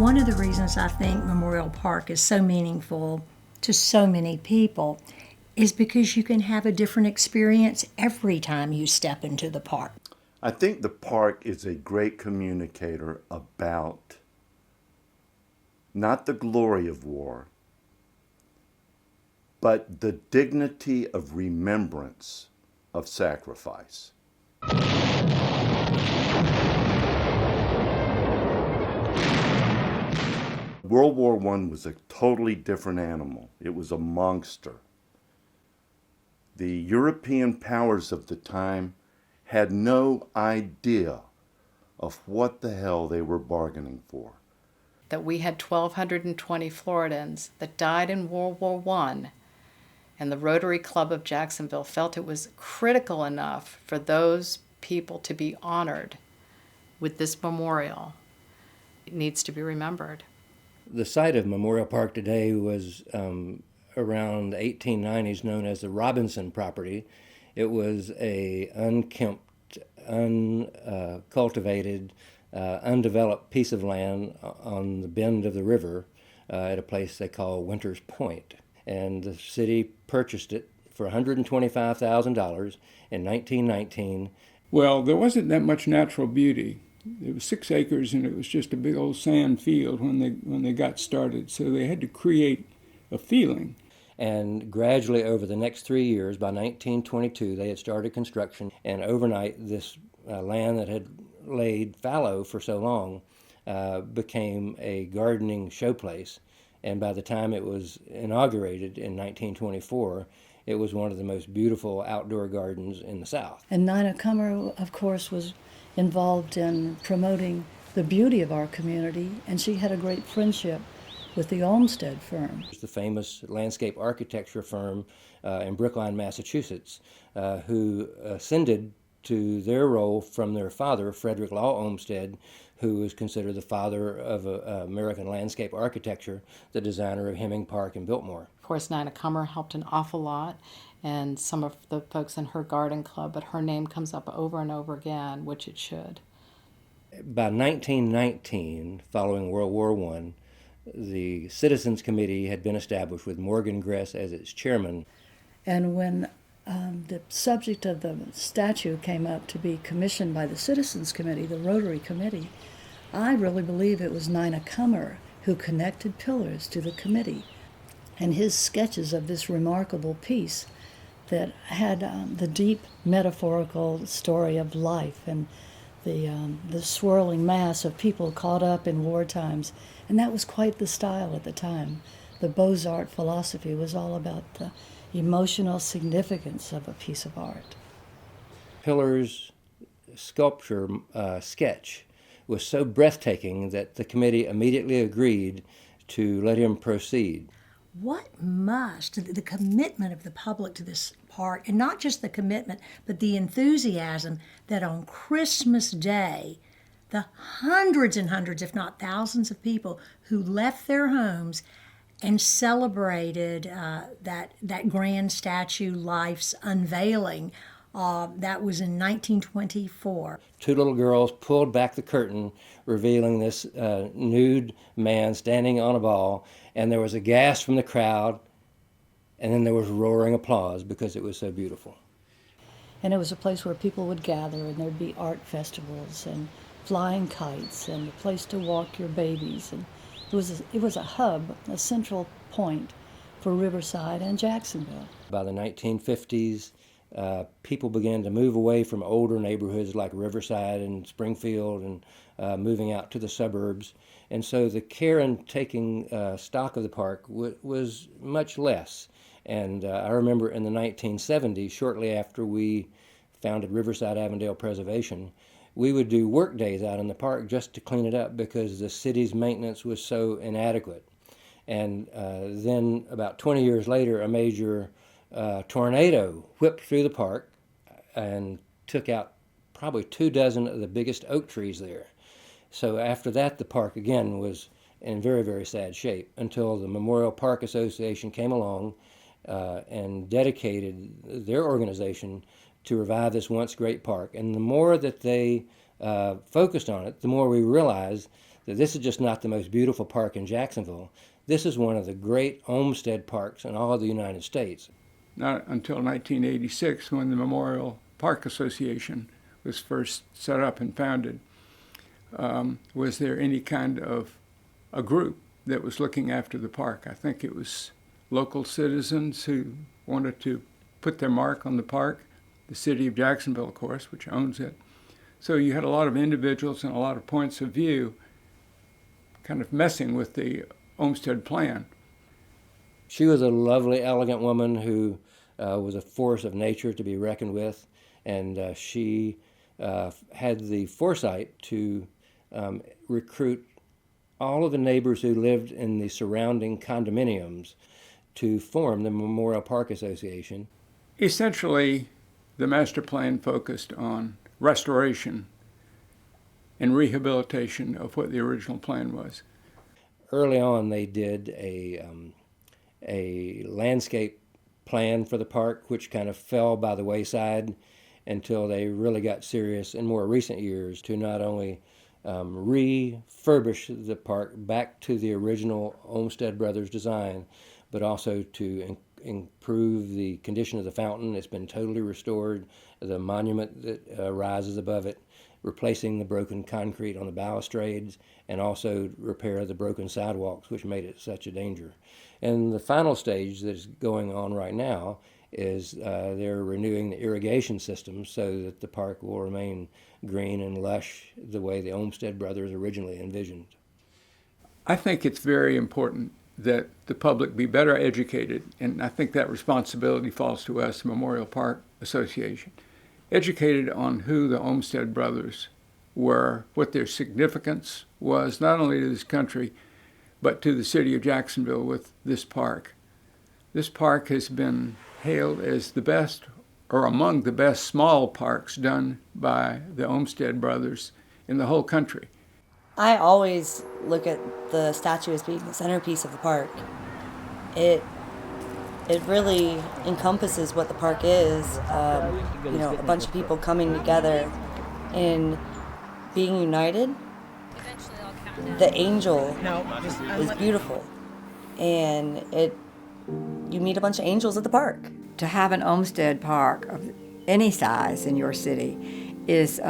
One of the reasons I think Memorial Park is so meaningful to so many people is because you can have a different experience every time you step into the park. I think the park is a great communicator about not the glory of war, but the dignity of remembrance of sacrifice. World War I was a totally different animal. It was a monster. The European powers of the time had no idea of what the hell they were bargaining for. That we had 1,220 Floridians that died in World War I, and the Rotary Club of Jacksonville felt it was critical enough for those people to be honored with this memorial. It needs to be remembered. The site of Memorial Park today was around the 1890s known as the Robinson property. It was a unkempt, uncultivated, undeveloped piece of land on the bend of the river at a place they call Winter's Point. And the city purchased it for $125,000 in 1919. Well, there wasn't that much natural beauty. It was 6 acres, and it was just a big old sand field when they got started. So they had to create a feeling. And gradually over the next 3 years, by 1922, they had started construction. And overnight, this land that had laid fallow for so long became a gardening showplace. And by the time it was inaugurated in 1924, it was one of the most beautiful outdoor gardens in the South. And Nina Kummer, of course, was involved in promoting the beauty of our community, and she had a great friendship with the Olmsted firm. The famous landscape architecture firm in Brookline, Massachusetts, who ascended to their role from their father, Frederick Law Olmsted, who is considered the father of American landscape architecture, the designer of Hemming Park and Biltmore. Of course, Nina Kummer helped an awful lot, and some of the folks in her garden club, but her name comes up over and over again, which it should. By 1919, following World War I, the Citizens Committee had been established with Morgan Gress as its chairman. And when the subject of the statue came up to be commissioned by the Citizens Committee, the Rotary Committee, I really believe it was Nina Kummer who connected pillars to the committee. And his sketches of this remarkable piece that had the deep metaphorical story of life and the swirling mass of people caught up in war times. And that was quite the style at the time. The Beaux-Arts philosophy was all about the emotional significance of a piece of art. Pillar's sculpture sketch was so breathtaking that the committee immediately agreed to let him proceed. What the commitment of the public to this park, and not just the commitment, but the enthusiasm that on Christmas Day, the hundreds and hundreds, if not thousands of people who left their homes and celebrated that grand statue life's unveiling. That was in 1924. Two little girls pulled back the curtain, revealing this nude man standing on a ball, and there was a gasp from the crowd, and then there was roaring applause because it was so beautiful. And it was a place where people would gather, and there'd be art festivals and flying kites and a place to walk your babies. And it was a hub, a central point for Riverside and Jacksonville. By the 1950s, people began to move away from older neighborhoods like Riverside and Springfield and moving out to the suburbs. And so the care and taking stock of the park was much less. And I remember in the 1970s, shortly after we founded Riverside Avondale Preservation, we would do work days out in the park just to clean it up because the city's maintenance was so inadequate. And then about 20 years later, a major tornado whipped through the park and took out probably 24 of the biggest oak trees there. So after that, the park again was in very, very sad shape until the Memorial Park Association came along and dedicated their organization to revive this once great park. And the more that they focused on it, the more we realized that this is just not the most beautiful park in Jacksonville. This is one of the great Olmsted parks in all of the United States. Not until 1986, when the Memorial Park Association was first set up and founded, was there any kind of a group that was looking after the park. I think it was local citizens who wanted to put their mark on the park, the City of Jacksonville, of course, which owns it. So you had a lot of individuals and a lot of points of view kind of messing with the Olmsted plan. She was a lovely, elegant woman who was a force of nature to be reckoned with, and she had the foresight to recruit all of the neighbors who lived in the surrounding condominiums to form the Memorial Park Association. Essentially, the master plan focused on restoration and rehabilitation of what the original plan was. Early on, they did a landscape plan for the park, which kind of fell by the wayside until they really got serious in more recent years to not only refurbish the park back to the original Olmsted Brothers design, but also to improve the condition of the fountain. It's been totally restored. The monument that rises above it, replacing the broken concrete on the balustrades, and also repair the broken sidewalks, which made it such a danger. And the final stage that's going on right now is they're renewing the irrigation system so that the park will remain green and lush the way the Olmsted Brothers originally envisioned. I think it's very important that the public be better educated, and I think that responsibility falls to us, the Memorial Park Association. Educated on who the Olmsted Brothers were, what their significance was, not only to this country, but to the city of Jacksonville with this park. This park has been hailed as the best, or among the best small parks done by the Olmsted Brothers in the whole country. I always look at the statue as being the centerpiece of the park. It really encompasses what the park is. A bunch of people coming together and being united. The angel is beautiful, and you meet a bunch of angels at the park. To have an Olmsted Park of any size in your city is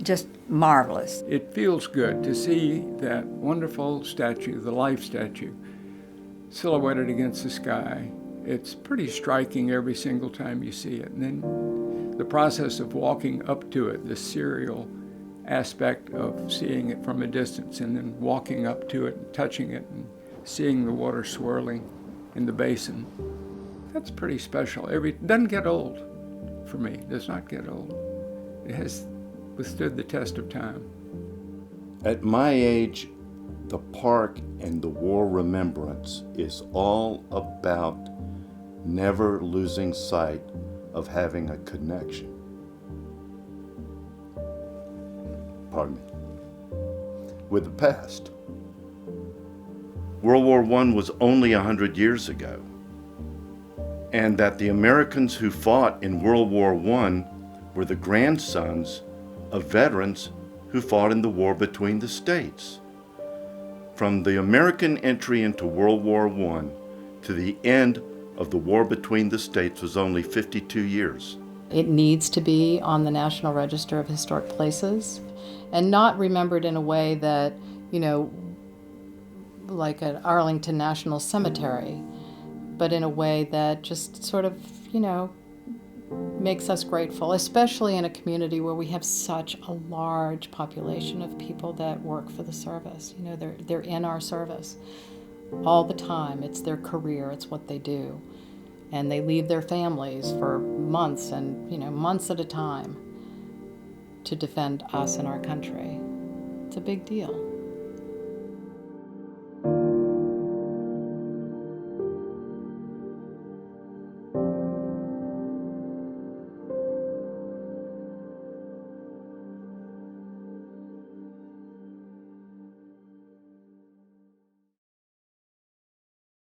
just marvelous. It feels good to see that wonderful statue, the life statue, silhouetted against the sky. It's pretty striking every single time you see it. And then the process of walking up to it, the serial aspect of seeing it from a distance and then walking up to it and touching it and seeing the water swirling in the basin. That's pretty special. It doesn't get old for me. It does not get old. It has withstood the test of time. At my age, the park and the war remembrance is all about never losing sight of having a connection. Pardon me. With the past. World War I was only 100 years ago, and that the Americans who fought in World War I were the grandsons of veterans who fought in the war between the states. From the American entry into World War I to the end of the war between the states was only 52 years. It needs to be on the National Register of Historic Places and not remembered in a way that, like an Arlington National Cemetery, but in a way that just sort of, makes us grateful, especially in a community where we have such a large population of people that work for the service. They're in our service all the time. It's their career, it's what they do. And they leave their families for months and, months at a time to defend us and our country. It's a big deal.